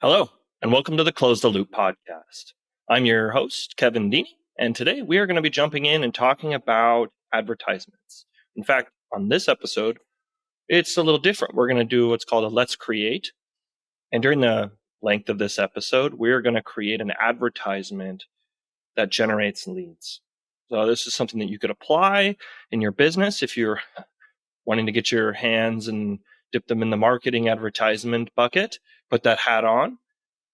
Hello, and welcome to the Close the Loop podcast. I'm your host, Kevin Dieny, and today we are going to be jumping in and talking about advertisements. In fact, on this episode, it's a little different. We're going to do what's called a Let's Create. And during the length of this episode, we're going to create an advertisement that generates leads. So this is something that you could apply in your business if you're wanting to get your hands and dip them in the marketing advertisement bucket, put that hat on.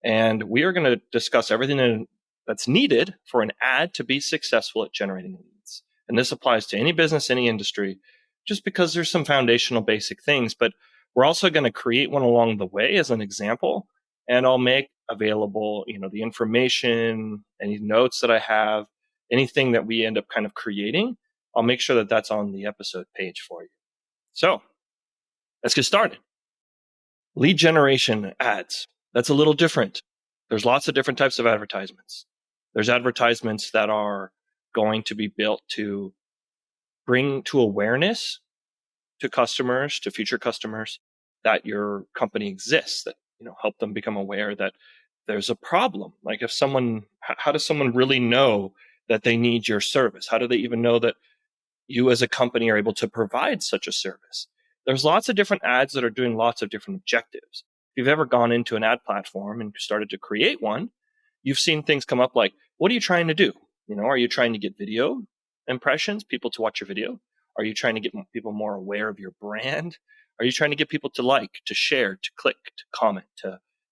And we are going to discuss everything that's needed for an ad to be successful at generating leads. And this applies to any business, any industry, just because there's some foundational basic things. But we're also going to create one along the way as an example. And I'll make available, the information, any notes that I have, anything that we end up kind of creating. I'll make sure that that's on the episode page for you. So let's get started. Lead generation ads. That's a little different. There's lots of different types of advertisements. There's advertisements that are going to be built to bring to awareness to customers, to future customers, that your company exists, that, help them become aware that there's a problem. Like how does someone really know that they need your service? How do they even know that you as a company are able to provide such a service? There's lots of different ads that are doing lots of different objectives. If you've ever gone into an ad platform and started to create one, you've seen things come up like, what are you trying to do? Are you trying to get video impressions, people to watch your video? Are you trying to get people more aware of your brand? Are you trying to get people to like, to share, to click, to comment,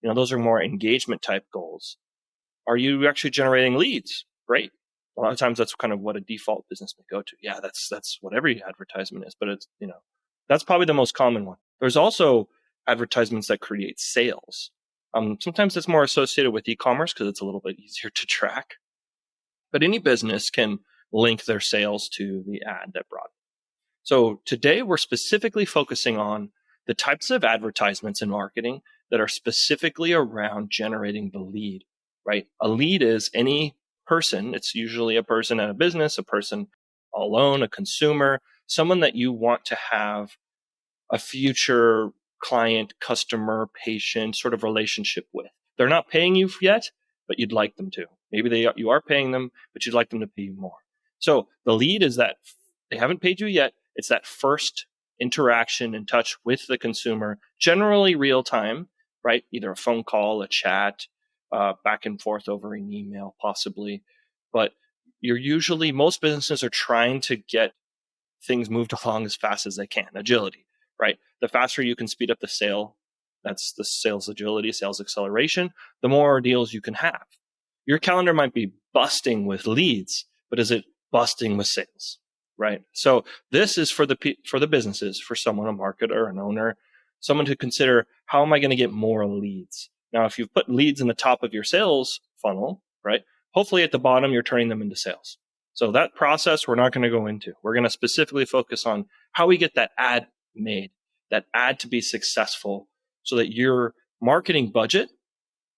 those are more engagement type goals. Are you actually generating leads? Great. A lot of times that's kind of what a default business may go to. Yeah, that's what every advertisement is, but it's, that's probably the most common one. There's also advertisements that create sales. Sometimes it's more associated with e-commerce because it's a little bit easier to track. But any business can link their sales to the ad that brought it. So today we're specifically focusing on the types of advertisements in marketing that are specifically around generating the lead, right? A lead is any person. It's usually a person at a business, a person alone, a consumer, someone that you want to have a future client, customer, patient sort of relationship with. They're not paying you yet, but you'd like them to. Maybe you are paying them, but you'd like them to pay you more. So the lead is that they haven't paid you yet. It's that first interaction and touch with the consumer, generally real time, right? Either a phone call, a chat, back and forth over an email, possibly. But most businesses are trying to get things moved along as fast as they can. Agility, right? The faster you can speed up the sale, that's the sales agility, sales acceleration, the more deals you can have. Your calendar might be busting with leads, but is it busting with sales, right? So this is for the businesses, for someone, a marketer, an owner, someone to consider, how am I going to get more leads? Now, if you've put leads in the top of your sales funnel, right? Hopefully at the bottom, you're turning them into sales. So that process we're not going to go into. We're going to specifically focus on how we get that ad made, that ad to be successful, so that your marketing budget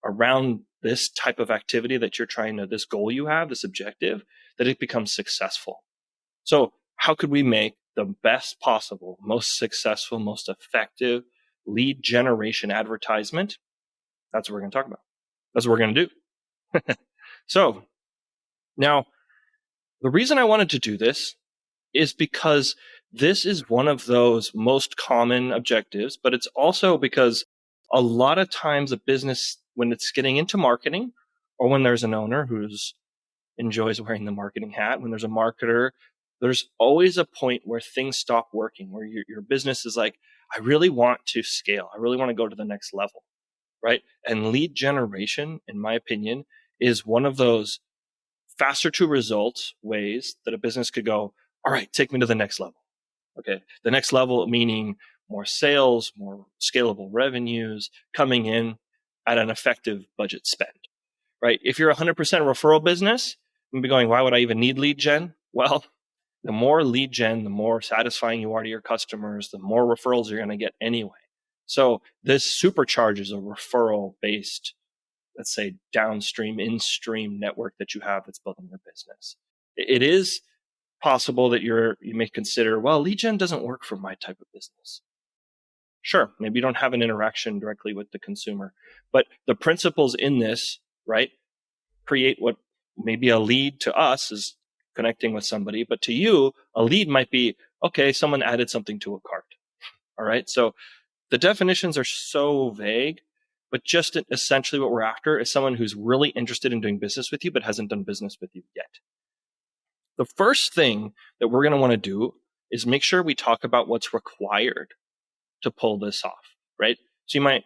around this type of activity that you're trying to, this goal you have, this objective, that it becomes successful. So how could we make the best possible, most successful, most effective lead generation advertisement? That's what we're going to talk about. That's what we're going to do. So now, the reason I wanted to do this is because this is one of those most common objectives, but it's also because a lot of times a business, when it's getting into marketing, or when there's an owner who enjoys wearing the marketing hat, when there's a marketer, there's always a point where things stop working, where your business is like, I really want to scale. I really want to go to the next level, right? And lead generation, in my opinion, is one of those faster to results ways that a business could go, all right, take me to the next level. Okay. The next level meaning more sales, more scalable revenues coming in at an effective budget spend, right? If you're a 100% referral business, you'll be going, why would I even need lead gen? Well, the more lead gen, the more satisfying you are to your customers, the more referrals you're going to get anyway. So this supercharges a referral based, let's say, downstream, in-stream network that you have that's building your business. It is possible that you may consider, well, lead gen doesn't work for my type of business. Sure, maybe you don't have an interaction directly with the consumer, but the principles in this, right, create what maybe a lead to us is connecting with somebody, but to you, a lead might be, okay, someone added something to a cart. All right. So the definitions are so vague, but just essentially what we're after is someone who's really interested in doing business with you, but hasn't done business with you yet. The first thing that we're going to want to do is make sure we talk about what's required to pull this off, right? So you might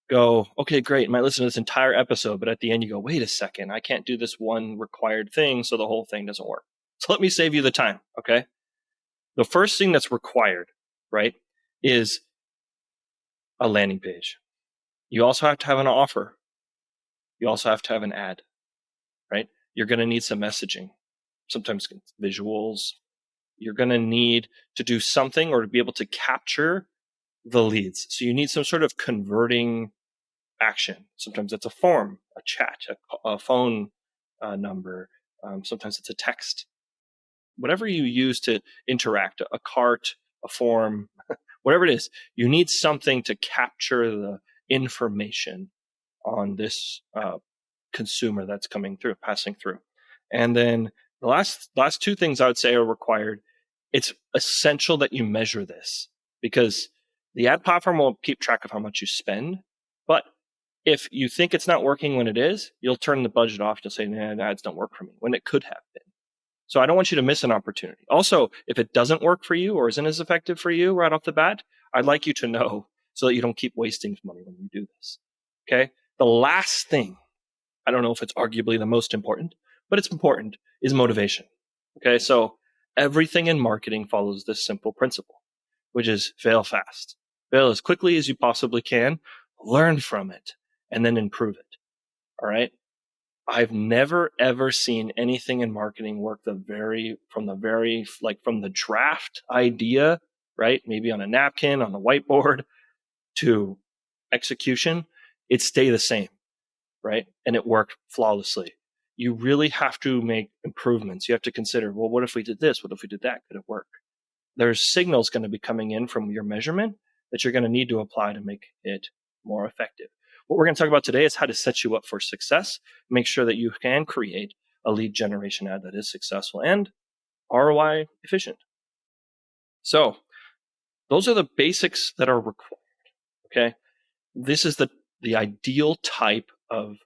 go, okay, great. You might listen to this entire episode, but at the end you go, wait a second, I can't do this one required thing, so the whole thing doesn't work. So let me save you the time, okay? The first thing that's required, right, is a landing page. You also have to have an offer. You also have to have an ad, right? You're going to need some messaging, sometimes visuals. You're going to need to do something or to be able to capture the leads. So you need some sort of converting action. Sometimes it's a form, a chat, a phone number. Sometimes it's a text. Whatever you use to interact, a cart, a form, whatever it is, you need something to capture the information on this consumer that's coming through, passing through. And then the last two things I would say are required. It's essential that you measure this because the ad platform will keep track of how much you spend. But if you think it's not working when it is, you'll turn the budget off. You'll say, nah, ads don't work for me, when it could have been. So I don't want you to miss an opportunity. Also, if it doesn't work for you or isn't as effective for you right off the bat, I'd like you to know so that you don't keep wasting money when you do this. Okay? The last thing, I don't know if it's arguably the most important, but it's important, is motivation. Okay? So everything in marketing follows this simple principle, which is fail fast. Fail as quickly as you possibly can, learn from it, and then improve it. All right? I've never ever seen anything in marketing work from the draft idea, right? Maybe on a napkin, on the whiteboard, to execution, it stay the same, right? And it worked flawlessly. You really have to make improvements. You have to consider, well, what if we did this? What if we did that? Could it work? There's signals going to be coming in from your measurement that you're going to need to apply to make it more effective. What we're going to talk about today is how to set you up for success, make sure that you can create a lead generation ad that is successful and ROI efficient. So those are the basics that are required. Okay. This is the ideal type of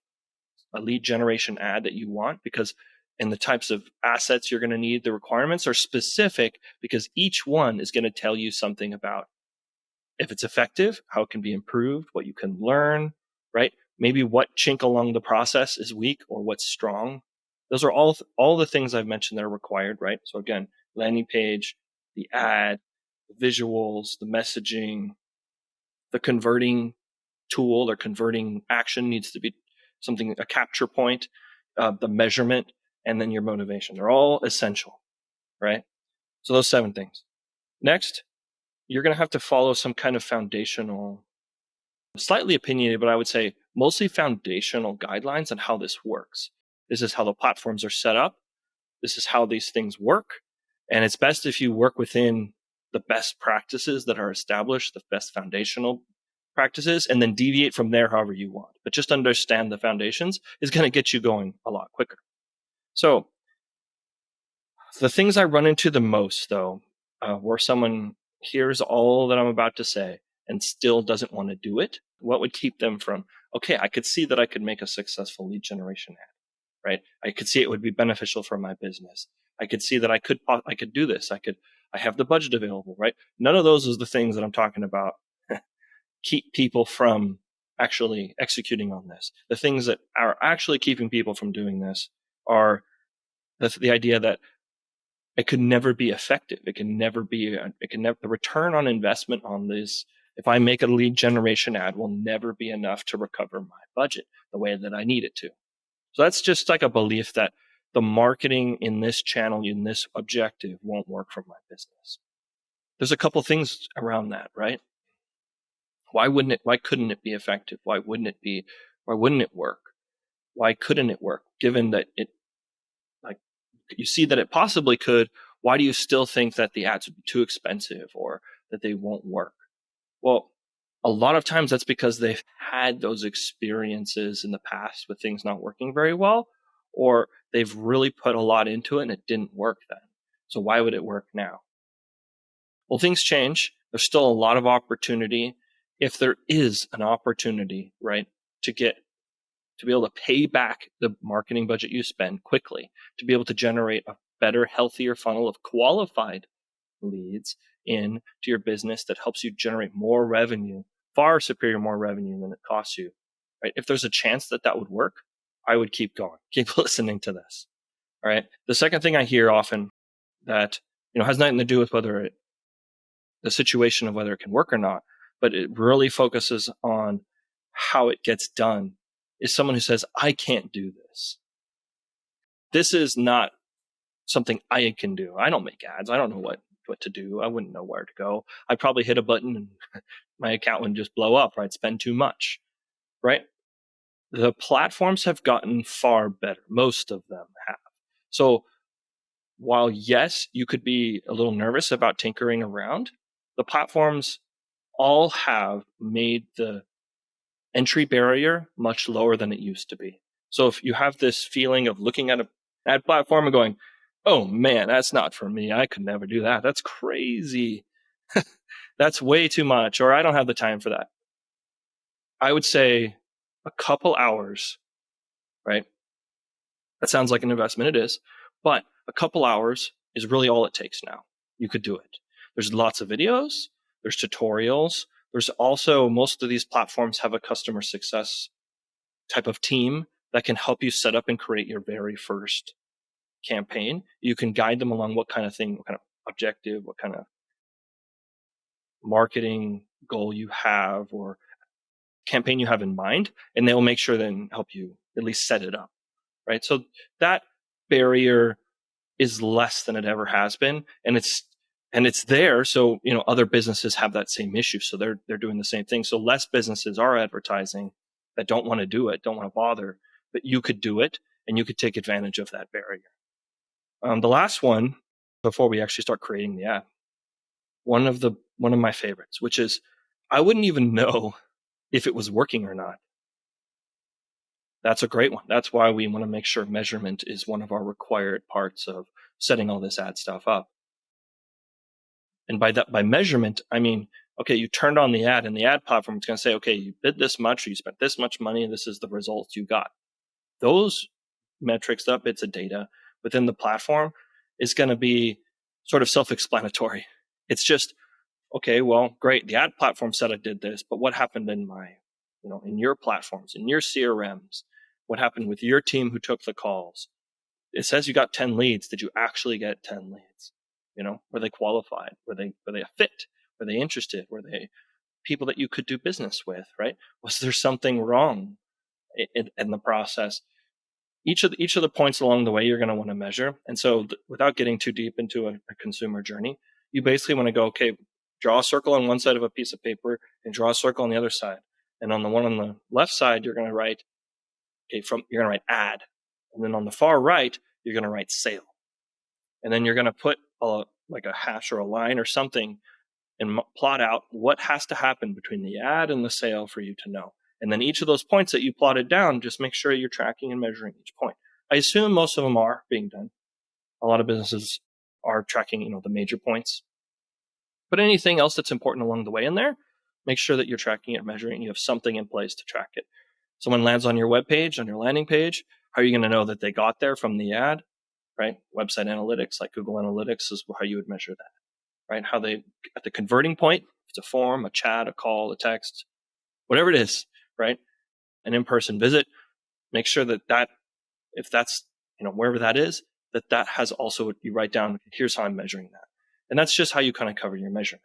a lead generation ad that you want, because and the types of assets you're going to need, the requirements are specific because each one is going to tell you something about if it's effective, how it can be improved, what you can learn, right? Maybe what chink along the process is weak or what's strong. Those are all the things I've mentioned that are required, right? So again, landing page, the ad, the visuals, the messaging, the converting tool or converting action needs to be something, a capture point, the measurement, and then your motivation. They're all essential, right? So those 7 things. Next, you're going to have to follow some kind of foundational, slightly opinionated, but I would say mostly foundational guidelines on how this works. This is how the platforms are set up. This is how these things work. And it's best if you work within the best practices that are established, the best foundational practices, and then deviate from there however you want. But just understand the foundations is going to get you going a lot quicker. So the things I run into the most, though, where someone hears all that I'm about to say and still doesn't want to do it, what would keep them from, okay, I could see that I could make a successful lead generation ad, right? I could see it would be beneficial for my business. I could see that I could do this. I have the budget available, right? None of those is the things that I'm talking about keep people from actually executing on this. The things that are actually keeping people from doing this are the idea that it could never be effective. The return on investment on this, if I make a lead generation ad, will never be enough to recover my budget the way that I need it to. So that's just like a belief that the marketing in this channel, in this objective, won't work for my business. There's a couple things around that, right? Why couldn't it be effective? Why wouldn't it work? Why couldn't it work? Given that you see that it possibly could, why do you still think that the ads would be too expensive or that they won't work? Well, a lot of times that's because they've had those experiences in the past with things not working very well, or they've really put a lot into it and it didn't work then. So why would it work now? Well, things change. There's still a lot of opportunity. If there is an opportunity, right, to be able to pay back the marketing budget you spend quickly, to be able to generate a better, healthier funnel of qualified leads into your business that helps you generate more revenue, far superior more revenue than it costs you, right? If there's a chance that that would work, I would keep going, keep listening to this. All right. The second thing I hear often that, has nothing to do with the situation of whether it can work or not, but it really focuses on how it gets done, is someone who says, I can't do this. This is not something I can do. I don't make ads. I don't know what to do. I wouldn't know where to go. I'd probably hit a button and my account would just blow up, right? Spend too much, right? The platforms have gotten far better. Most of them have. So while, yes, you could be a little nervous about tinkering around, the platforms all have made the entry barrier much lower than it used to be. So if you have this feeling of looking at an ad platform and going, oh man, that's not for me. I could never do that. That's crazy. That's way too much, or I don't have the time for that. I would say a couple hours, right? That sounds like an investment. It is, but a couple hours is really all it takes now. You could do it. There's lots of videos. There's tutorials. There's also, most of these platforms have a customer success type of team that can help you set up and create your very first campaign. You can guide them along what kind of thing, what kind of objective, what kind of marketing goal you have or campaign you have in mind, and they'll make sure then help you at least set it up, right? So that barrier is less than it ever has been, and it's there. So, other businesses have that same issue. So they're doing the same thing. So less businesses are advertising that don't want to do it, don't want to bother, but you could do it and you could take advantage of that barrier. The last one, before we actually start creating the ad, one of my favorites, which is I wouldn't even know if it was working or not. That's a great one. That's why we want to make sure measurement is one of our required parts of setting all this ad stuff up. And by measurement, I mean, okay, you turned on the ad and the ad platform is going to say, okay, you bid this much, or you spent this much money, and this is the results you got. Those metrics, that bits of data within the platform is going to be sort of self-explanatory. It's just, okay, well, great. The ad platform said I did this, but what happened in in your platforms, in your CRMs? What happened with your team who took the calls? It says you got 10 leads. Did you actually get 10 leads? Were they qualified? Were they a fit? Were they interested? Were they people that you could do business with, right? Was there something wrong in the process? Each of the points along the way you're going to want to measure. And so without getting too deep into a consumer journey, you basically want to go, okay, draw a circle on one side of a piece of paper and draw a circle on the other side. And on the one on the left side, you're going to write, you're going to write ad. And then on the far right, you're going to write sale. And then you're going to put like a hash or a line or something and plot out what has to happen between the ad and the sale for you to know. And then each of those points that you plotted down, just make sure you're tracking and measuring each point. I assume most of them are being done. A lot of businesses are tracking, the major points. But anything else that's important along the way in there, make sure that you're tracking it, measuring, and you have something in place to track it. Someone lands on your webpage, on your landing page. How are you going to know that they got there from the ad? Right? Website analytics, like Google Analytics, is how you would measure that. Right? How they, at the converting point, if it's a form, a chat, a call, a text, whatever it is, right? An in-person visit, make sure that if that's, wherever that is, that has also, you write down, here's how I'm measuring that. And that's just how you kind of cover your measurement.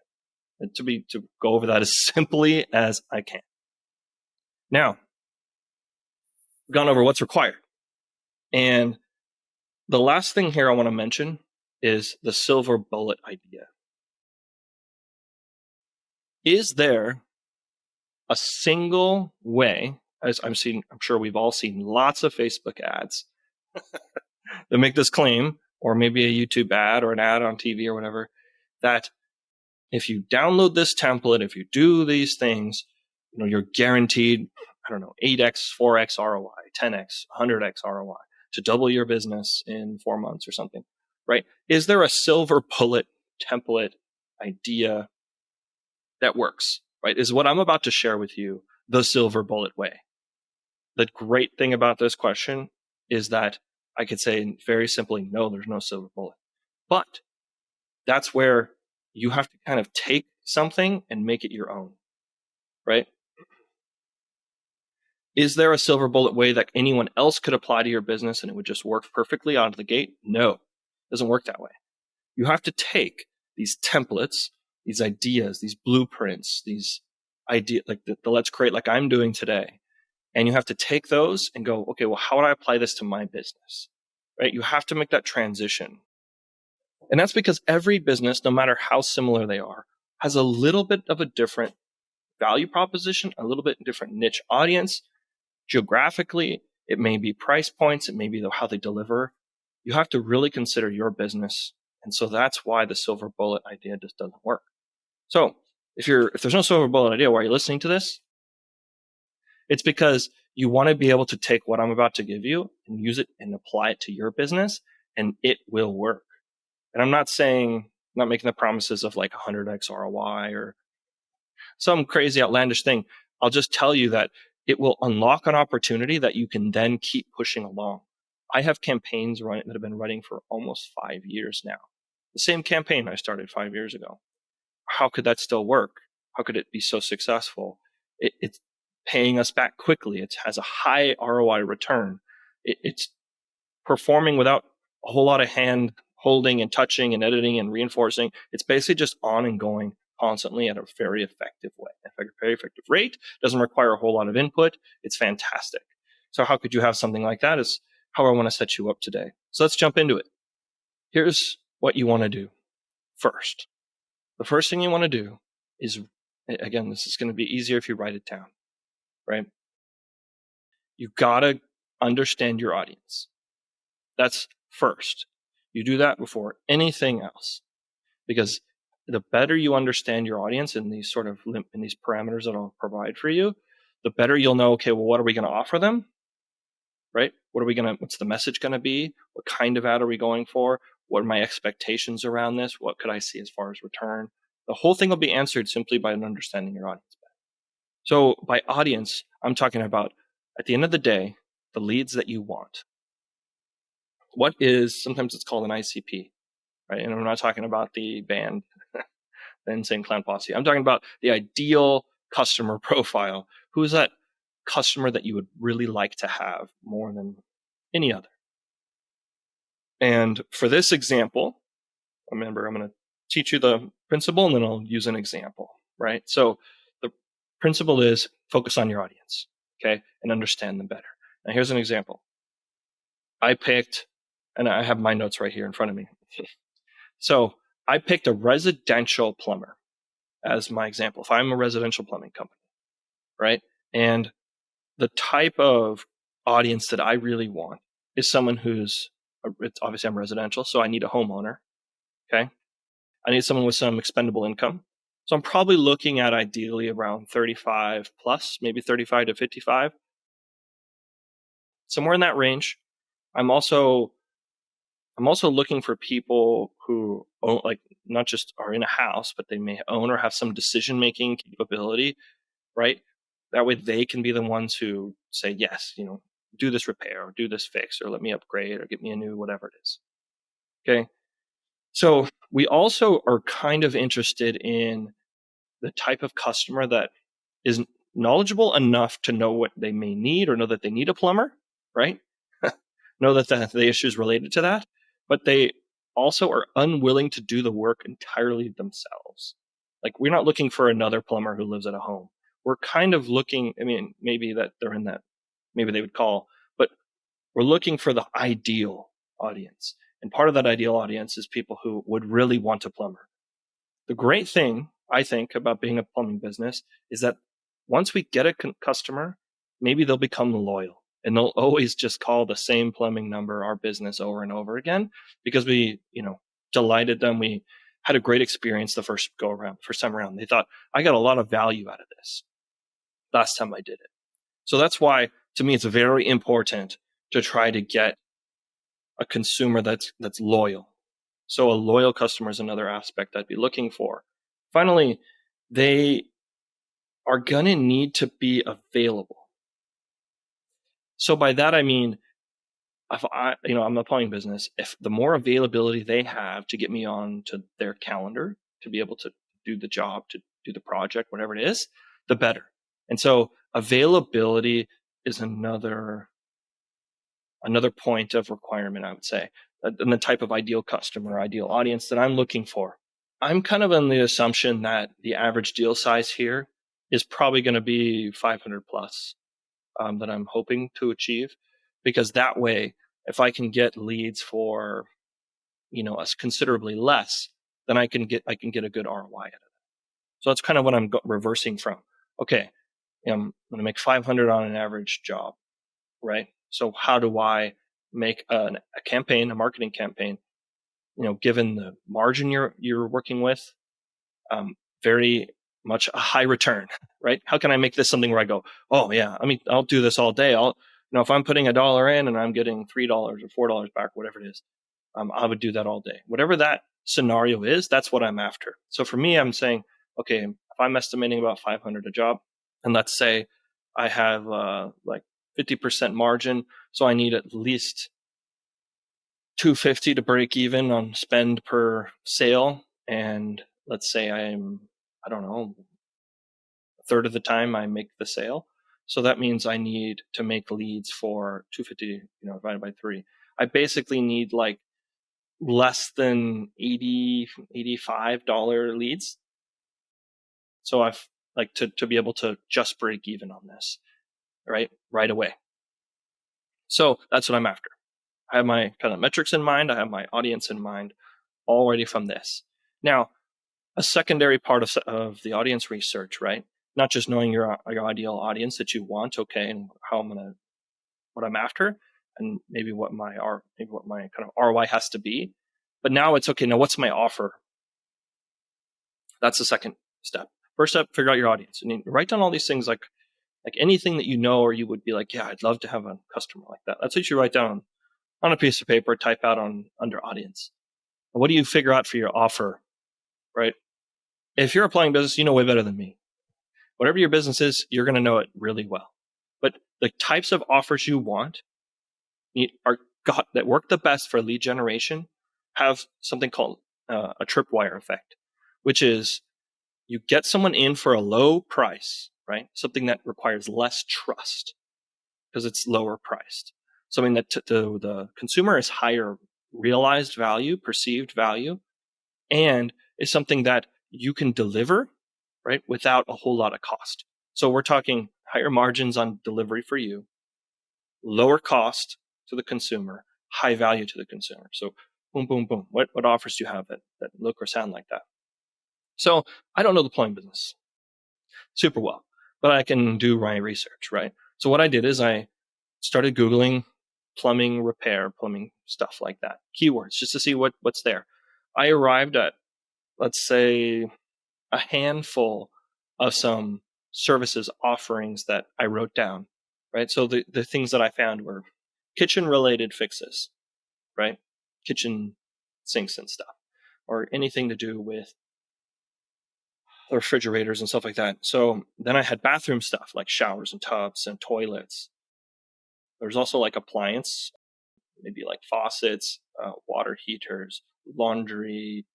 And to go over that as simply as I can. Now, we've gone over what's required. And the last thing here I want to mention is the silver bullet idea. Is there a single way, as I'm sure we've all seen lots of Facebook ads that make this claim, or maybe a YouTube ad or an ad on TV or whatever, that if you download this template, if you do these things, you're guaranteed, 8x, 4x ROI, 10x, 100x ROI to double your business in 4 months or something, right? Is there a silver bullet template idea that works, right? Is what I'm about to share with you the silver bullet way? The great thing about this question is that I could say very simply, no, there's no silver bullet. But that's where you have to kind of take something and make it your own, right? Is there a silver bullet way that anyone else could apply to your business and it would just work perfectly out of the gate? No, it doesn't work that way. You have to take these templates, these ideas, these blueprints, these ideas, like the let's create like I'm doing today. And you have to take those and go, okay, well, how would I apply this to my business, right? You have to make that transition. And that's because every business, no matter how similar they are, has a little bit of a different value proposition, a little bit different niche audience. Geographically, it may be price points, it may be how they deliver. You have to really consider your business. And so that's why the silver bullet idea just doesn't work. So if there's no silver bullet idea, why are you listening to this? It's because you want to be able to take what I'm about to give you and use it and apply it to your business, and it will work. And I'm not making the promises of like 100x ROI or some crazy outlandish thing. I'll just tell you that it will unlock an opportunity that you can then keep pushing along. I have campaigns that have been running for almost 5 years now. The same campaign I started 5 years ago. How could that still work? How could it be so successful? It's paying us back quickly. It has a high ROI return. It's performing without a whole lot of hand holding and touching and editing and reinforcing. It's basically just on and going constantly at a very effective way. A very effective rate, doesn't require a whole lot of input. It's fantastic. So how could you have something like that is how I want to set you up today. So let's jump into it. Here's what you want to do first. The first thing you want to do is, again, this is going to be easier if you write it down, right? You got to understand your audience. That's first. You do that before anything else, because the better you understand your audience in these in these parameters that I'll provide for you, the better you'll know, okay, well, what are we going to offer them? Right? What's the message going to be? What kind of ad are we going for? What are my expectations around this? What could I see as far as return? The whole thing will be answered simply by understanding your audience better. So by audience, I'm talking about, at the end of the day, the leads that you want. Sometimes it's called an ICP, right? And I'm not talking about the band, the Insane Clown Posse. I'm talking about the ideal customer profile. Who is that customer that you would really like to have more than any other? And for this example, remember, I'm going to teach you the principle and then I'll use an example, right? So the principle is focus on your audience, okay, and understand them better. Now here's an example. I picked, and I have my notes right here in front of me. So I picked a residential plumber as my example. If I'm a residential plumbing company, right? And the type of audience that I really want is someone obviously I'm residential, so I need a homeowner, okay? I need someone with some expendable income. So I'm probably looking at ideally around 35 plus, maybe 35 to 55, somewhere in that range. I'm also looking for people who own, like, not just are in a house, but they may own or have some decision-making capability, right? That way they can be the ones who say, yes, do this repair or do this fix or let me upgrade or get me a new whatever it is. Okay. So we also are kind of interested in the type of customer that is knowledgeable enough to know what they may need or know that they need a plumber, right? Know that the issue is related to that, but they also are unwilling to do the work entirely themselves. Like, we're not looking for another plumber who lives at a home. We're kind of looking, maybe that they're in that, maybe they would call, but we're looking for the ideal audience. And part of that ideal audience is people who would really want a plumber. The great thing, I think, about being a plumbing business is that once we get a customer, maybe they'll become loyal and they'll always just call the same plumbing number, our business, over and over again, because we, delighted them. We had a great experience the first time around. They thought, I got a lot of value out of this last time I did it. So that's why, to me, it's very important to try to get a consumer that's loyal. So a loyal customer is another aspect I'd be looking for. Finally, they are going to need to be available. So by that, I mean, if I'm a plumbing business. If the more availability they have to get me on to their calendar to be able to do the job, to do the project, whatever it is, the better. And so availability is another point of requirement, I would say, and the type of ideal customer, ideal audience that I'm looking for. I'm kind of on the assumption that the average deal size here is probably going to be 500 plus that I'm hoping to achieve, because that way, if I can get leads for, us considerably less, then I can get a good ROI out of it. So that's kind of what I'm reversing from. Okay, I'm going to make 500 on an average job, right? So how do I make a campaign, a marketing campaign, given the margin you're working with, very much a high return, right? How can I make this something where I go, oh yeah, I'll do this all day. If I'm putting $1 in and I'm getting $3 or $4 back, whatever it is, I would do that all day. Whatever that scenario is, that's what I'm after. So for me, I'm saying, okay, if I'm estimating about 500 a job, and let's say I have like 50% margin, so I need at least 250 to break even on spend per sale. And let's say I don't know, a third of the time I make the sale. So that means I need to make leads for 250, divided by 3. I basically need like less than $85 leads. So I've like to be able to just break even on this, right away. So that's what I'm after. I have my kind of metrics in mind. I have my audience in mind already from this. Now, a secondary part of the audience research, right? Not just knowing your ideal audience that you want, okay, and what I'm after, and maybe what my kind of ROI has to be. But now it's okay. Now what's my offer? That's the second step. First step, figure out your audience, and you write down all these things like anything that or you would be like, yeah, I'd love to have a customer like that. That's what you write down on a piece of paper, type out under audience. And what do you figure out for your offer, right? If you're a plumbing business, you know way better than me. Whatever your business is, you're going to know it really well. But the types of offers you want that work the best for lead generation have something called a tripwire effect, which is you get someone in for a low price, right? Something that requires less trust because it's lower priced. Something that the consumer is higher realized value, perceived value, and is something that you can deliver, right, without a whole lot of cost. So we're talking higher margins on delivery for you, lower cost to the consumer, high value to the consumer. So boom, boom, boom. What offers do you have that look or sound like that? So I don't know the plumbing business super well, but I can do my research, right? So what I did is I started Googling plumbing repair, plumbing stuff like that, keywords, just to see what's there. I arrived at, let's say, a handful of some services offerings that I wrote down, right? So the things that I found were kitchen related fixes, right? Kitchen sinks and stuff, or anything to do with refrigerators and stuff like that. So then I had bathroom stuff like showers and tubs and toilets. There's also like appliance, maybe like faucets, water heaters, laundry,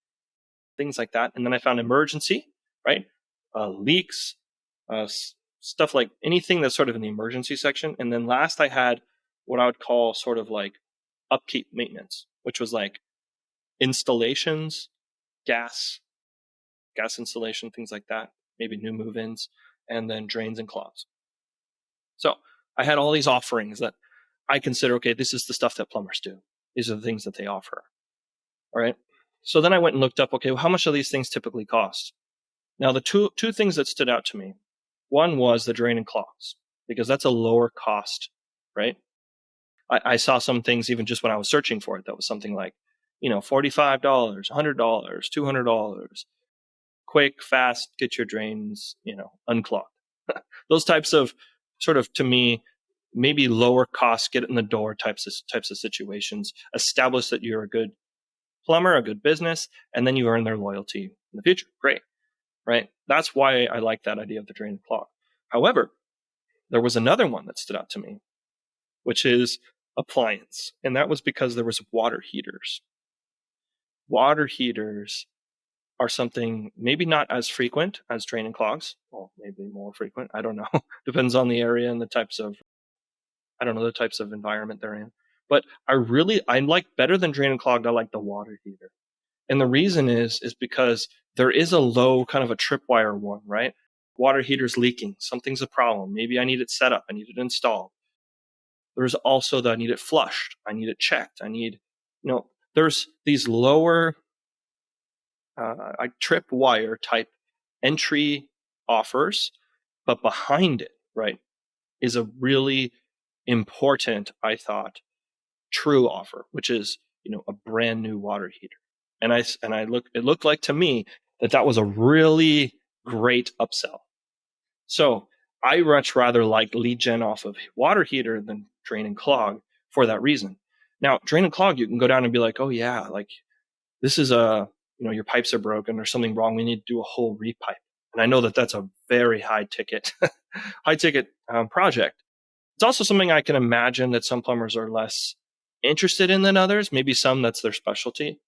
things like that. And then I found emergency, right? Leaks, stuff like anything that's sort of in the emergency section. And then last I had what I would call sort of like upkeep maintenance, which was like installations, gas installation, things like that, maybe new move-ins, and then drains and clogs. So I had all these offerings that I consider, okay, this is the stuff that plumbers do. These are the things that they offer. All right. So then I went and looked up, okay, well, how much do these things typically cost? Now, the two things that stood out to me, one was the drain and clogs, because that's a lower cost, right? I saw some things even just when I was searching for it that was something like $45, $100, $200, quick, fast, get your drains, unclogged. Those types of sort of, to me, maybe lower cost, get it in the door types of situations. Establish that you're a good plumber, a good business, and then you earn their loyalty in the future. Great, right? That's why I like that idea of the drain and clog. However, there was another one that stood out to me, which is appliance. And that was because there was water heaters. Water heaters are something maybe not as frequent as drain and clogs. Well, maybe more frequent. I don't know. Depends on the area and the types of environment they're in. But I like better than drain and clogged. I like the water heater. And the reason is because there is a low kind of a tripwire one, right? Water heater's leaking. Something's a problem. Maybe I need it set up. I need it installed. There's also that I need it flushed. I need it checked. There's these lower tripwire type entry offers, but behind it, right, is a really important, I thought, true offer, which is, a brand new water heater. It looked like to me that was a really great upsell. So I much rather like lead gen off of water heater than drain and clog for that reason. Now, drain and clog, you can go down and be like, oh yeah, like this is your pipes are broken, there's something wrong, we need to do a whole repipe. And I know that that's a very high ticket project. It's also something I can imagine that some plumbers are less interested in than others, maybe some that's their specialty.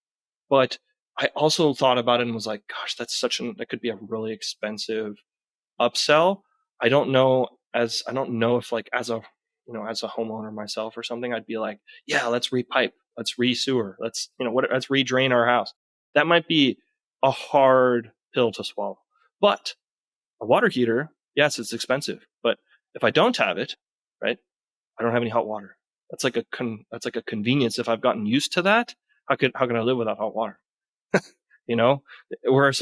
But I also thought about it and was like, gosh, that could be a really expensive upsell. I don't know if like as a homeowner myself or something, I'd be like, yeah, let's repipe, let's re-sewer, let's re-drain our house. That might be a hard pill to swallow. But a water heater, yes, it's expensive, but if I don't have it, right, I don't have any hot water. That's like a convenience. If I've gotten used to that, how can I live without hot water? Whereas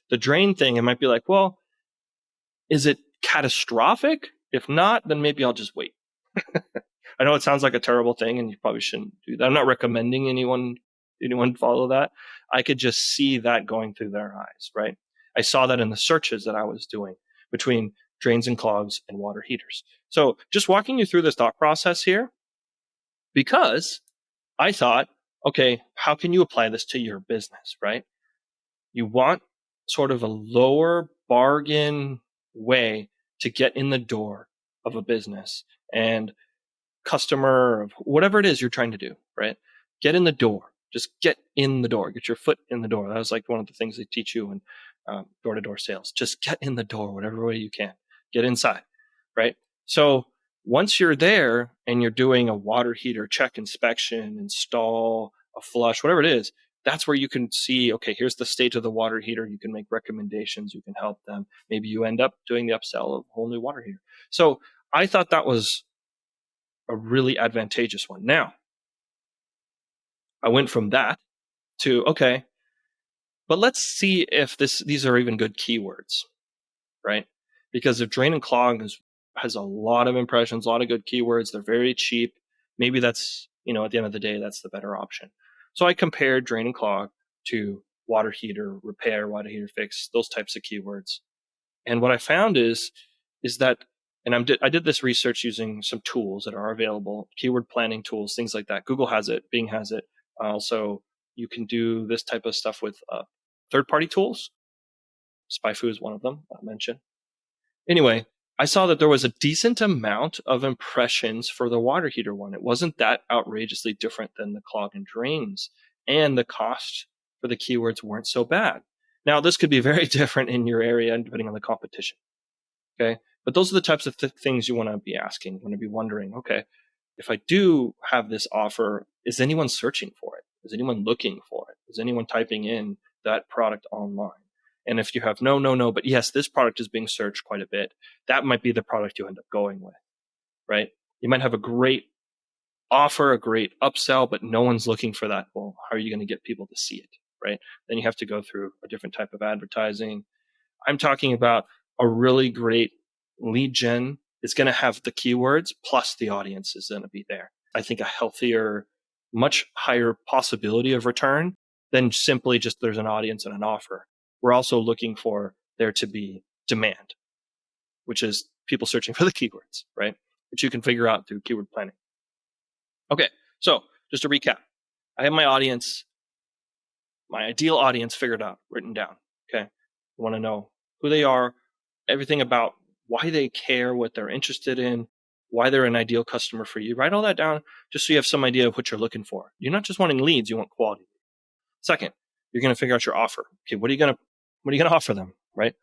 the drain thing, it might be like, well, is it catastrophic? If not, then maybe I'll just wait. I know it sounds like a terrible thing and you probably shouldn't do that. I'm not recommending anyone follow that. I could just see that going through their eyes, right? I saw that in the searches that I was doing between drains and clogs and water heaters. So just walking you through this thought process here, because I thought, okay, how can you apply this to your business, right? You want sort of a lower bargain way to get in the door of a business and customer, whatever it is you're trying to do, right? Get in the door. Just get in the door. Get your foot in the door. That was like one of the things they teach you in door-to-door sales. Just get in the door, whatever way you can. Get inside, right? So once you're there and you're doing a water heater check, inspection, install, a flush, whatever it is, that's where you can see, okay, here's the state of the water heater. You can make recommendations. You can help them. Maybe you end up doing the upsell of a whole new water heater. So I thought that was a really advantageous one. Now, I went from that to, okay, but let's see if these are even good keywords, right? Because if drain and clog has a lot of impressions, a lot of good keywords, they're very cheap. Maybe that's, at the end of the day, that's the better option. So I compared drain and clog to water heater repair, water heater fix, those types of keywords. And what I found is that, and I did this research using some tools that are available, keyword planning tools, things like that. Google has it, Bing has it. Also, you can do this type of stuff with third-party tools. SpyFu is one of them, I'll mention. Anyway, I saw that there was a decent amount of impressions for the water heater one. It wasn't that outrageously different than the clog and drains, and the cost for the keywords weren't so bad. Now, this could be very different in your area depending on the competition. Okay, but those are the types of things you want to be asking. You want to be wondering, okay, if I do have this offer, is anyone searching for it? Is anyone looking for it? Is anyone typing in that product online? And if you have no, but yes, this product is being searched quite a bit, that might be the product you end up going with, right? You might have a great offer, a great upsell, but no one's looking for that. Well, how are you going to get people to see it, right? Then you have to go through a different type of advertising. I'm talking about a really great lead gen is going to have the keywords plus the audience is going to be there. I think a healthier much higher possibility of return than simply just there's an audience and an offer. We're also looking for there to be demand, which is people searching for the keywords, right? Which you can figure out through keyword planning. Okay, so just to recap, I have my audience, my ideal audience figured out, written down. Okay, I want to know who they are, everything about why they care, what they're interested in, why they're an ideal customer for you. Write all that down just so you have some idea of what you're looking for. You're not just wanting leads, you want quality. Second, you're going to figure out your offer. Okay, what are you going to offer them, right?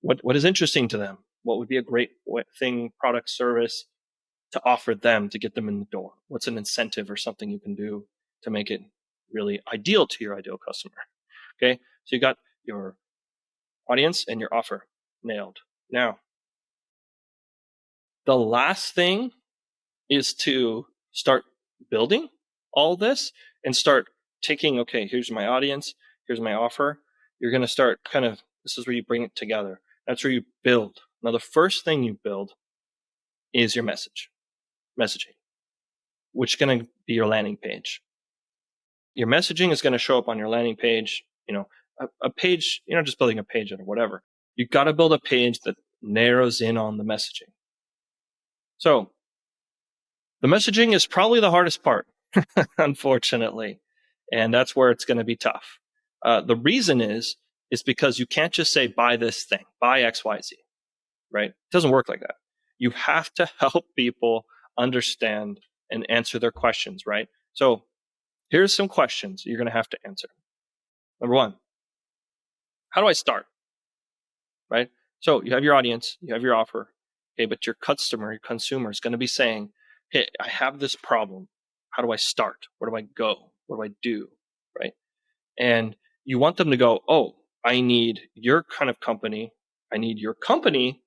What is interesting to them? What would be a great thing, product, service to offer them to get them in the door? What's an incentive or something you can do to make it really ideal to your ideal customer? Okay, so you got your audience and your offer nailed. Now, the last thing is to start building all this and start taking, okay, here's my audience, here's my offer. You're going to start this is where you bring it together. That's where you build. Now, the first thing you build is your messaging, which is going to be your landing page. Your messaging is going to show up on your landing page, a page, you're not just building a page or whatever. You've got to build a page that narrows in on the messaging. So the messaging is probably the hardest part, unfortunately. And that's where it's going to be tough. The reason is because you can't just say, buy this thing, buy XYZ, right? It doesn't work like that. You have to help people understand and answer their questions, right? So here's some questions you're going to have to answer. Number one, how do I start? Right? So you have your audience, you have your offer, okay, but your customer, your consumer is going to be saying, hey, I have this problem. How do I start? Where do I go? What do I do? Right? And you want them to go, oh, I need your kind of company. I need your company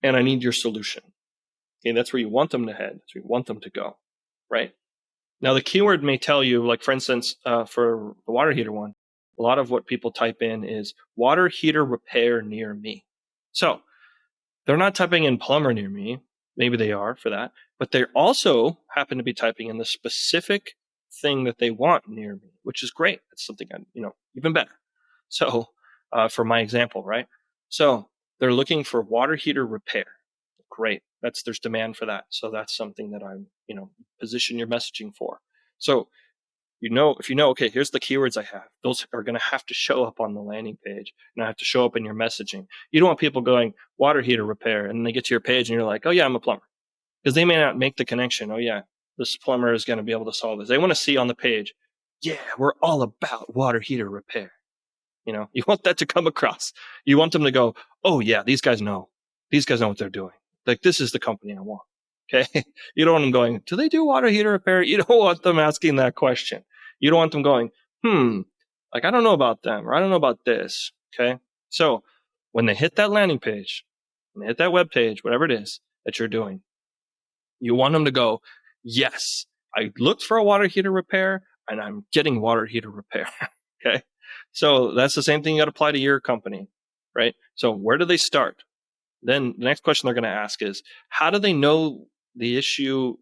and I need your solution. Okay, that's where you want them to head. That's where you want them to go. Right? Now, the keyword may tell you, like, for instance, for the water heater one, a lot of what people type in is water heater repair near me. So they're not typing in plumber near me. Maybe they are for that, but they also happen to be typing in the specific thing that they want near me, which is great. That's something, even better. So for my example, right? So they're looking for water heater repair. Great. There's demand for that. So that's something that I'm, position your messaging for. So, if okay, here's the keywords I have. Those are going to have to show up on the landing page and I have to show up in your messaging. You don't want people going water heater repair and then they get to your page and you're like, oh yeah, I'm a plumber. Because they may not make the connection. Oh yeah, this plumber is going to be able to solve this. They want to see on the page, yeah, we're all about water heater repair. You want that to come across. You want them to go, oh yeah, these guys know what they're doing. Like, this is the company I want. Okay. You don't want them going, do they do water heater repair? You don't want them asking that question. You don't want them going, like, I don't know about them, or I don't know about this. Okay. So when they hit that landing page, when they hit that web page, whatever it is that you're doing, you want them to go, yes, I looked for a water heater repair and I'm getting water heater repair. Okay. So that's the same thing you got to apply to your company, right? So where do they start? Then the next question they're going to ask is, how do they know the issue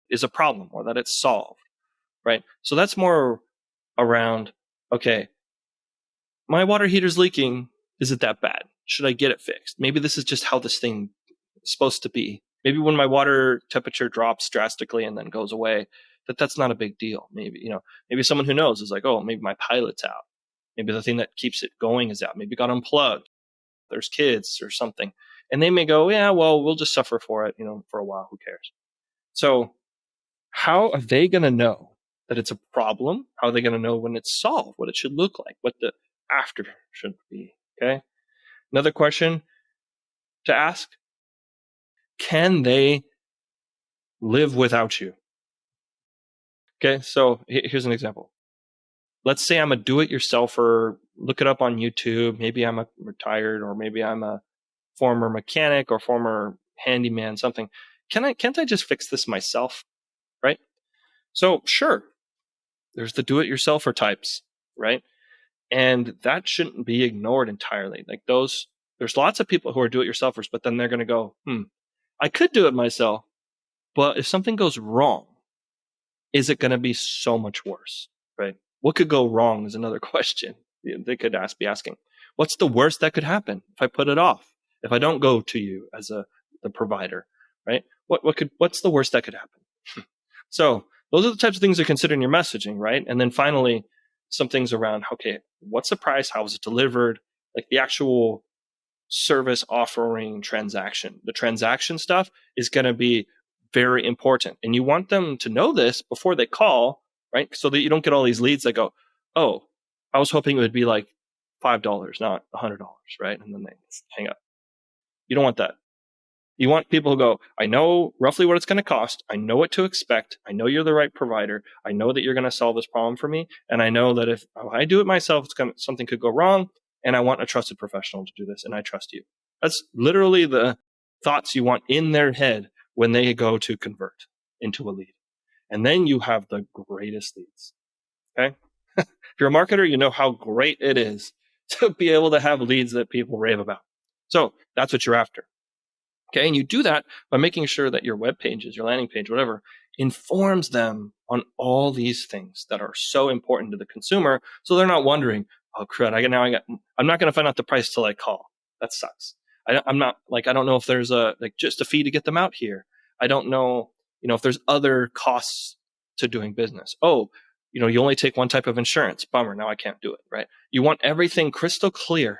is a problem or that it's solved, right? So that's more around, okay, my water heater's leaking. Is it that bad? Should I get it fixed? Maybe this is just how this thing is supposed to be. Maybe when my water temperature drops drastically and then goes away, that's not a big deal. Maybe, maybe someone who knows is like, oh, maybe my pilot's out. Maybe the thing that keeps it going is out. Maybe it got unplugged. There's kids or something. And they may go, yeah, well, we'll just suffer for it, for a while. Who cares? So how are they going to know that it's a problem? How are they going to know when it's solved, what it should look like, what the after should be? Okay. Another question to ask, can they live without you? Okay. So here's an example. Let's say I'm a do-it-yourselfer. Look it up on YouTube. Maybe I'm a retired, or maybe I'm a former mechanic or former handyman, something. Can't I just fix this myself? Right? So sure, there's the do-it-yourselfer types, right? And that shouldn't be ignored entirely. Like, there's lots of people who are do-it-yourselfers, but then they're going to go, I could do it myself, but if something goes wrong, is it going to be so much worse, right? What could go wrong is another question they could be asking. What's the worst that could happen if I put it off? If I don't go to you as the provider, right? What's the worst that could happen? So those are the types of things to consider in your messaging, right? And then finally, some things around, okay, what's the price? How is it delivered? Like the actual service offering transaction. The transaction stuff is going to be very important. And you want them to know this before they call, right? So that you don't get all these leads that go, oh, I was hoping it would be like $5, not $100, right? And then they hang up. You don't want that. You want people who go, I know roughly what it's going to cost. I know what to expect. I know you're the right provider. I know that you're going to solve this problem for me. And I know that if I do it myself, something could go wrong. And I want a trusted professional to do this. And I trust you. That's literally the thoughts you want in their head when they go to convert into a lead. And then you have the greatest leads. Okay. If you're a marketer, you know how great it is to be able to have leads that people rave about. So that's what you're after. Okay, and you do that by making sure that your web pages, your landing page, whatever, informs them on all these things that are so important to the consumer, so they're not wondering, oh crud, I'm not going to find out the price till I call. That sucks. I don't know if there's just a fee to get them out here. I don't know, if there's other costs to doing business. Oh, you only take one type of insurance. Bummer. Now I can't do it. Right? You want everything crystal clear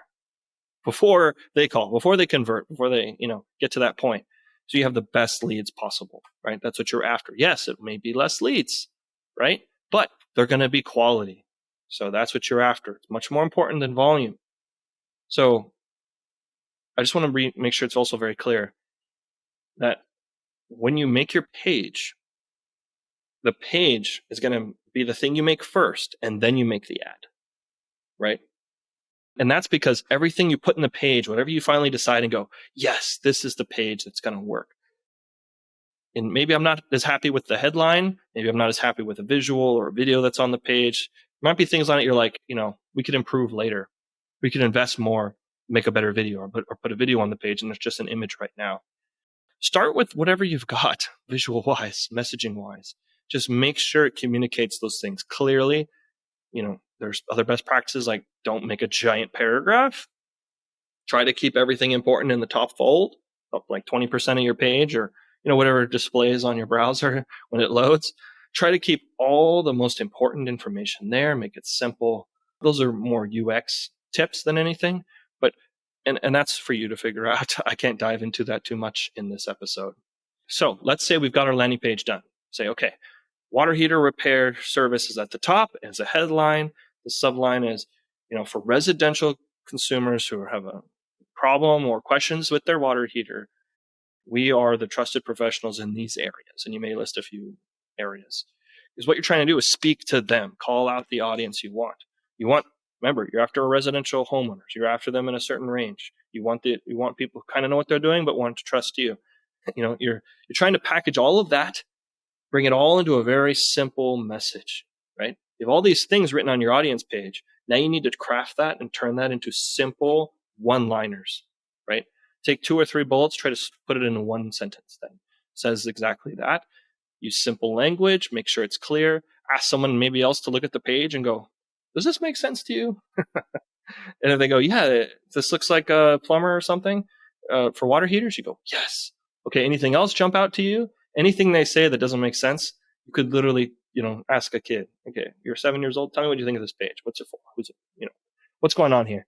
before they call, before they convert, before they, get to that point. So you have the best leads possible, right? That's what you're after. Yes, it may be less leads, right? But they're going to be quality. So that's what you're after. It's much more important than volume. So I just want to make sure it's also very clear that when you make your page, the page is going to be the thing you make first, and then you make the ad, right? And that's because everything you put in the page, whatever you finally decide and go, yes, this is the page that's going to work. And maybe I'm not as happy with the headline. Maybe I'm not as happy with a visual or a video that's on the page. There might be things on it you're like, we could improve later. We could invest more, make a better video, or put a video on the page, and there's just an image right now. Start with whatever you've got, visual-wise, messaging-wise. Just make sure it communicates those things clearly. There's other best practices like don't make a giant paragraph. Try to keep everything important in the top fold, up like 20% of your page, or whatever displays on your browser when it loads. Try to keep all the most important information there. Make it simple. Those are more UX tips than anything, but and that's for you to figure out. I can't dive into that too much in this episode. So let's say we've got our landing page done. Say, okay, water heater repair service is at the top as a headline. The subline is, for residential consumers who have a problem or questions with their water heater, we are the trusted professionals in these areas. And you may list a few areas. Because what you're trying to do is speak to them, call out the audience you want. Remember, you're after a residential homeowners. You're after them in a certain range. You want people who kind of know what they're doing, but want to trust you. You're trying to package all of that, bring it all into a very simple message, right? You have all these things written on your audience page. Now you need to craft that and turn that into simple one-liners, right? Take 2 or 3 bullets, try to put it in one sentence then. Says exactly that. Use simple language, make sure it's clear. Ask someone maybe else to look at the page and go, does this make sense to you? And if they go, yeah, this looks like a plumber or something for water heaters, you go, yes. Okay, anything else jump out to you? Anything they say that doesn't make sense, you could literally, ask a kid, okay, you're 7 years old. Tell me what you think of this page. What's it for? Who's it? What's going on here?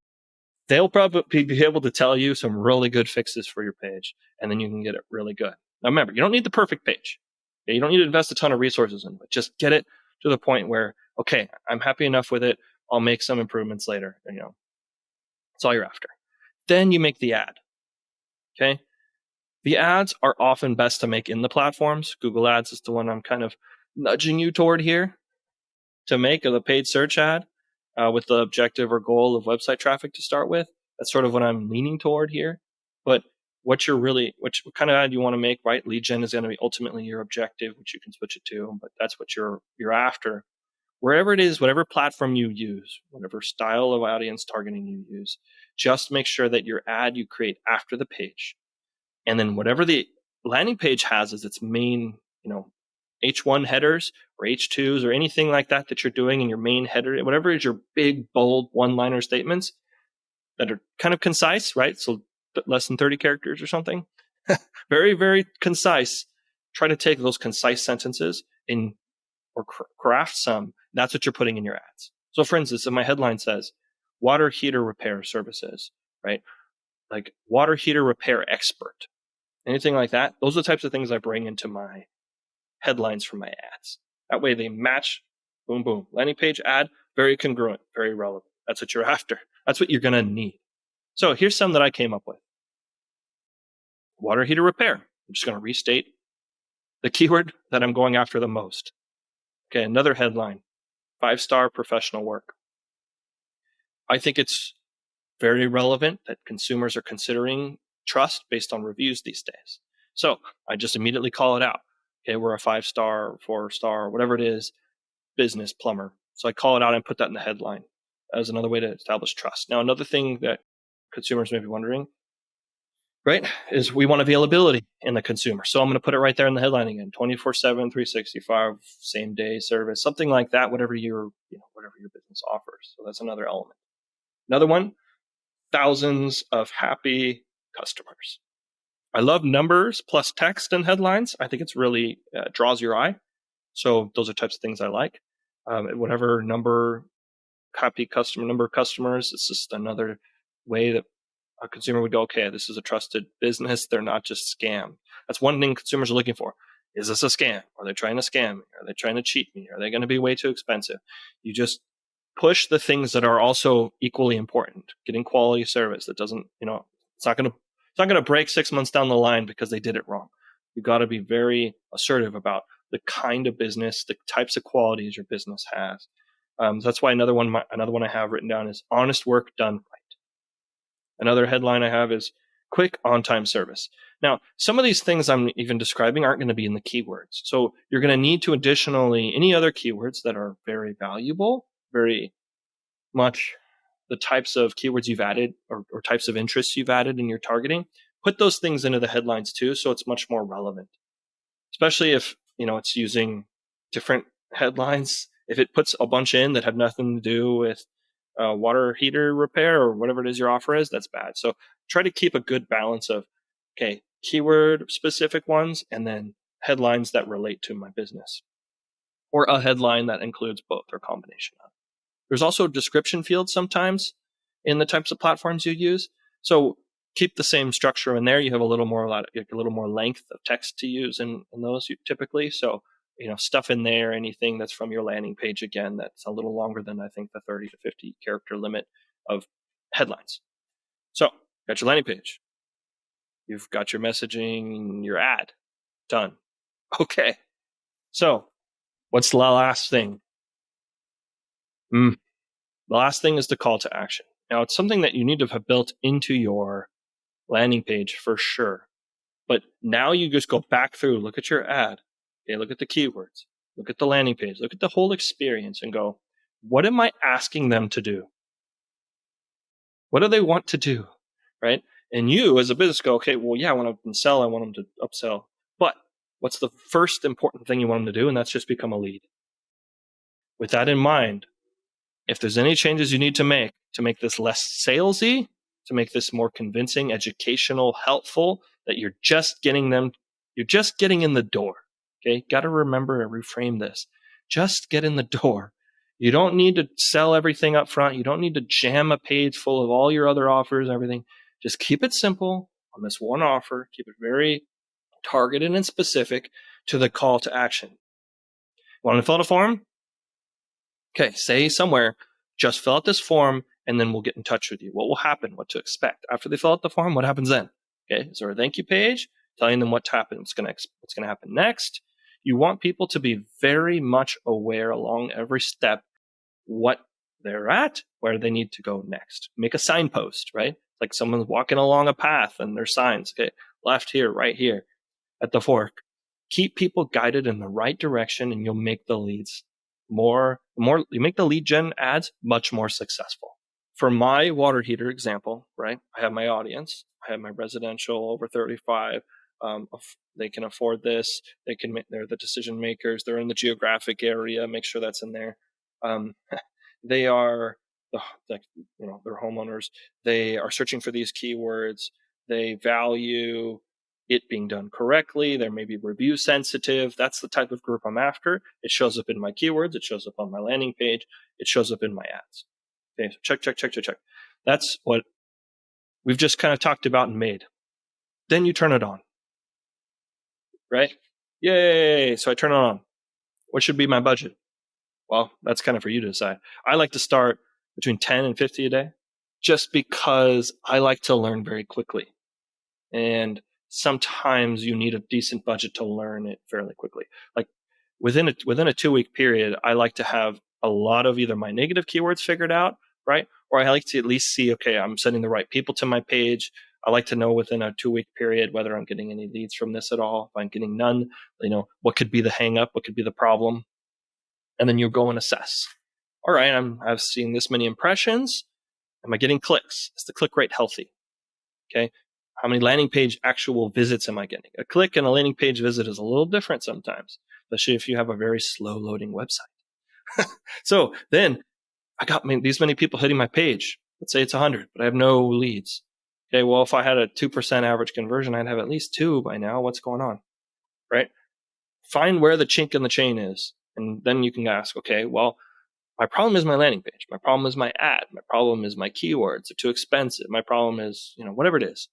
They'll probably be able to tell you some really good fixes for your page, and then you can get it really good. Now, remember, you don't need the perfect page. You don't need to invest a ton of resources in it. Just get it to the point where, okay, I'm happy enough with it. I'll make some improvements later. That's all you're after. Then you make the ad. Okay. The ads are often best to make in the platforms. Google Ads is the one I'm kind of nudging you toward here to make a paid search ad with the objective or goal of website traffic to start with. That's sort of what I'm leaning toward here. But what kind of ad you want to make, right? Lead gen is going to be ultimately your objective, which you can switch it to, but that's what you're after. Wherever it is, whatever platform you use, whatever style of audience targeting you use, just make sure that your ad you create after the page, and then whatever the landing page has as its main, H1 headers or H2s or anything like that you're doing in your main header, whatever is your big, bold one-liner statements that are kind of concise, right? So less than 30 characters or something. Very, very concise. Try to take those concise sentences or craft some. That's what you're putting in your ads. So for instance, if my headline says water heater repair services, right? Like water heater repair expert, anything like that. Those are the types of things I bring into my headlines for my ads. That way they match, boom, boom. Landing page ad, very congruent, very relevant. That's what you're after. That's what you're going to need. So here's some that I came up with. Water heater repair. I'm just going to restate the keyword that I'm going after the most. Okay, another headline, 5-star professional work. I think it's very relevant that consumers are considering trust based on reviews these days. So I just immediately call it out. Okay, we're a 5-star, 4-star, whatever it is, business plumber. So I call it out and put that in the headline as another way to establish trust. Now, another thing that consumers may be wondering, right, is we want availability in the consumer. So I'm going to put it right there in the headline again, 24/7, 365, same day service, something like that, whatever your business offers. So that's another element. Another one, thousands of happy customers. I love numbers plus text in headlines. I think it's really draws your eye. So those are types of things I like. Whatever number of customers, it's just another way that a consumer would go, okay, this is a trusted business. They're not just scam. That's one thing consumers are looking for. Is this a scam? Are they trying to scam me? Are they trying to cheat me? Are they going to be way too expensive? You just push the things that are also equally important. Getting quality service that doesn't, it's not going to break 6 months down the line because they did it wrong. You've got to be very assertive about the kind of business, the types of qualities your business has. That's why another one I have written down is honest work done right. Another headline I have is quick on-time service. Now, some of these things I'm even describing aren't going to be in the keywords. So you're going to need to additionally, any other keywords that are very valuable, very much the types of keywords you've added or types of interests you've added in your targeting, put those things into the headlines too, so it's much more relevant. Especially if, it's using different headlines. If it puts a bunch in that have nothing to do with water heater repair or whatever it is your offer is, that's bad. So try to keep a good balance of, okay, keyword specific ones and then headlines that relate to my business, or a headline that includes both or combination of. There's also description fields sometimes in the types of platforms you use. So keep the same structure in there. You have a little more length of text to use in those typically. So, stuff in there, anything that's from your landing page, again, that's a little longer than I think the 30 to 50 character limit of headlines. So got your landing page. You've got your messaging, your ad done. Okay. So what's the last thing? The last thing is the call to action. Now, it's something that you need to have built into your landing page for sure. But now you just go back through, look at your ad, okay, look at the keywords, look at the landing page, look at the whole experience and go, what am I asking them to do? What do they want to do, right? And you as a business go, okay, well, yeah, I want them to sell, I want them to upsell. But what's the first important thing you want them to do? And that's just become a lead. With that in mind, if there's any changes you need to make this less salesy, to make this more convincing, educational, helpful, that you're just getting in the door. Okay. Got to remember to reframe this. Just get in the door. You don't need to sell everything up front. You don't need to jam a page full of all your other offers, everything. Just keep it simple on this one offer. Keep it very targeted and specific to the call to action. Want to fill out a form? Okay. Say somewhere, just fill out this form and then we'll get in touch with you. What will happen? What to expect? After they fill out the form, what happens then? Okay, is there a thank you page telling them what to happen? What's going to happen next? You want people to be very much aware along every step what they're at, where they need to go next. Make a signpost, right? Like someone's walking along a path and there's signs. Okay, left here, right here, at the fork. Keep people guided in the right direction, and you'll make the leads you make the lead gen ads much more successful. For my water heater example, right? I have my audience. I have my residential over 35, They can afford this. They're the decision makers. They're in the geographic area. Make sure that's in there. Um, they are they're homeowners. They are searching for these keywords. They value it being done correctly. They're maybe review sensitive. That's the type of group I'm after. It shows up in my keywords. It shows up on my landing page. It shows up in my ads. Okay, so check. That's what we've just kind of talked about and made. Then you turn it on, right? Yay! So I turn it on. What should be my budget? Well, that's kind of for you to decide. I like to start between 10 and 50 a day just because I like to learn very quickly. And sometimes you need a decent budget to learn it fairly quickly. Like within a 2-week period, I like to have a lot of either my negative keywords figured out, right? Or I like to at least see, okay, I'm sending the right people to my page. I like to know within a 2-week period whether I'm getting any leads from this at all. If I'm getting none, what could be the hang up? What could be the problem? And then you go and assess. All right, I've seen this many impressions. Am I getting clicks? Is the click rate healthy? Okay. How many landing page actual visits am I getting? A click and a landing page visit is a little different sometimes, especially if you have a very slow loading website. So then I got these many people hitting my page. Let's say it's 100, but I have no leads. Okay, well, if I had a 2% average conversion, I'd have at least 2 by now. What's going on? Right? Find where the chink in the chain is. And then you can ask, okay, well, my problem is my landing page. My problem is my ad. My problem is my keywords are too expensive. My problem is, whatever it is.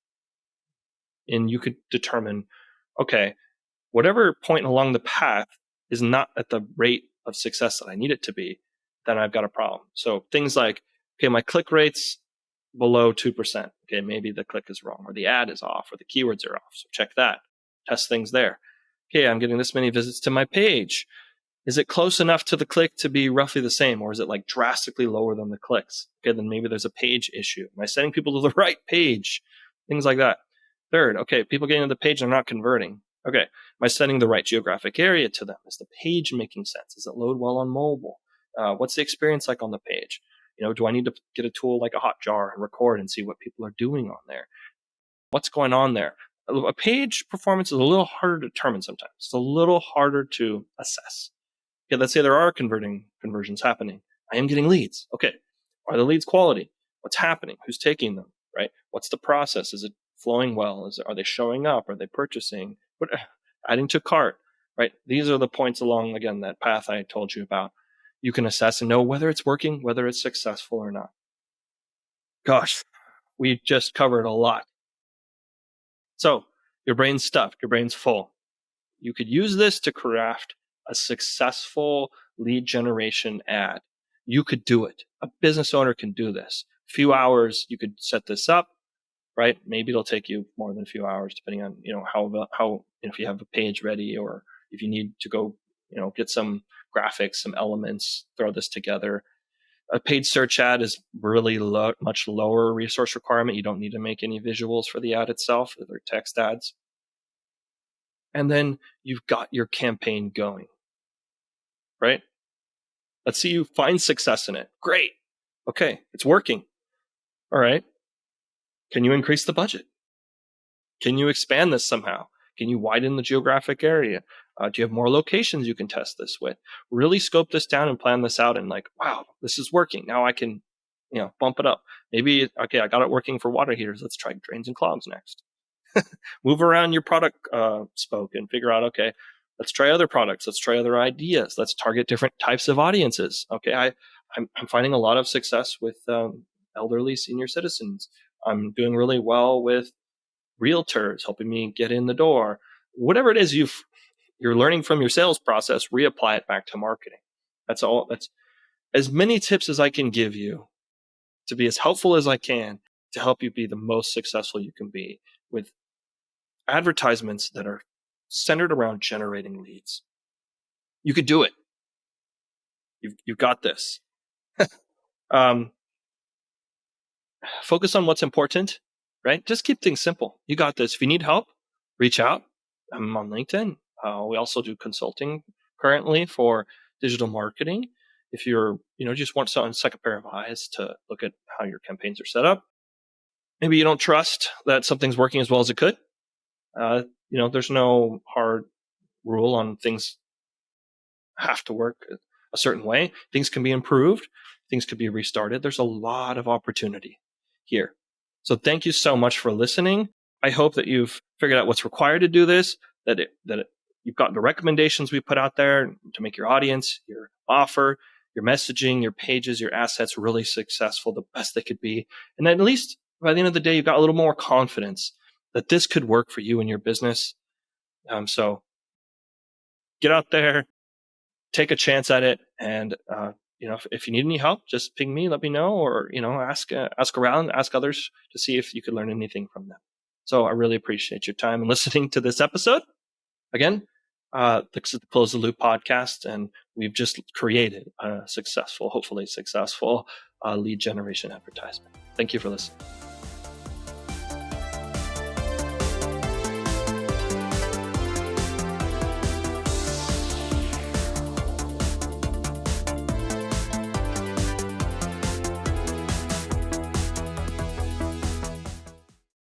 And you could determine, okay, whatever point along the path is not at the rate of success that I need it to be, then I've got a problem. So things like, okay, my click rate's below 2%. Okay, maybe the click is wrong, or the ad is off, or the keywords are off. So check that. Test things there. Okay, I'm getting this many visits to my page. Is it close enough to the click to be roughly the same, or is it like drastically lower than the clicks? Okay, then maybe there's a page issue. Am I sending people to the right page? Things like that. Third, okay, people getting to the page and not converting. Okay, am I sending the right geographic area to them? Is the page making sense? Does it load well on mobile? What's the experience like on the page? Do I need to get a tool like a Hotjar and record and see what people are doing on there? What's going on there? A page performance is a little harder to determine sometimes. It's a little harder to assess. Okay, let's say there are conversions happening. I am getting leads. Okay, are the leads quality? What's happening? Who's taking them? Right? What's the process? Is it flowing well? Are they showing up? Are they purchasing? Adding to cart? Right? These are the points along, again, that path I told you about. You can assess and know whether it's working, whether it's successful or not. Gosh, we just covered a lot. So your brain's stuffed. Your brain's full. You could use this to craft a successful lead generation ad. You could do it. A business owner can do this. A few hours, you could set this up, right? Maybe it'll take you more than a few hours, depending on, how if you have a page ready, or if you need to go, get some graphics, some elements, throw this together. A paid search ad is really much lower resource requirement. You don't need to make any visuals for the ad itself. They're text ads. And then you've got your campaign going, right? Let's see you find success in it. Great. Okay, it's working. All right. Can you increase the budget? Can you expand this somehow? Can you widen the geographic area? Do you have more locations you can test this with? Really scope this down and plan this out, and wow, this is working. Now I can, bump it up. Maybe, okay, I got it working for water heaters. Let's try drains and clogs next. Move around your product spoke and figure out, okay, let's try other products. Let's try other ideas. Let's target different types of audiences. Okay, I'm finding a lot of success with elderly senior citizens. I'm doing really well with realtors, helping me get in the door. Whatever it is you're learning from your sales process, reapply it back to marketing. That's all. That's as many tips as I can give you to be as helpful as I can to help you be the most successful you can be with advertisements that are centered around generating leads. You could do it. You've got this. Focus on what's important, right? Just keep things simple. You got this. If you need help, reach out. I'm on LinkedIn. We also do consulting currently for digital marketing. If you're, just want a second pair of eyes to look at how your campaigns are set up. Maybe you don't trust that something's working as well as it could. there's no hard rule on things have to work a certain way. Things can be improved. Things could be restarted. There's a lot of opportunity here. So thank you so much for listening. I hope that you've figured out what's required to do this, you've gotten the recommendations we put out there to make your audience, your offer, your messaging, your pages, your assets really successful, the best they could be. And then at least by the end of the day, you've got a little more confidence that this could work for you and your business. So get out there, take a chance at it. And, if you need any help, just ping me, let me know, or, ask around, ask others to see if you could learn anything from them. So I really appreciate your time and listening to this episode. Again, this is the Close the Loop podcast, and we've just created a hopefully successful lead generation advertisement. Thank you for listening.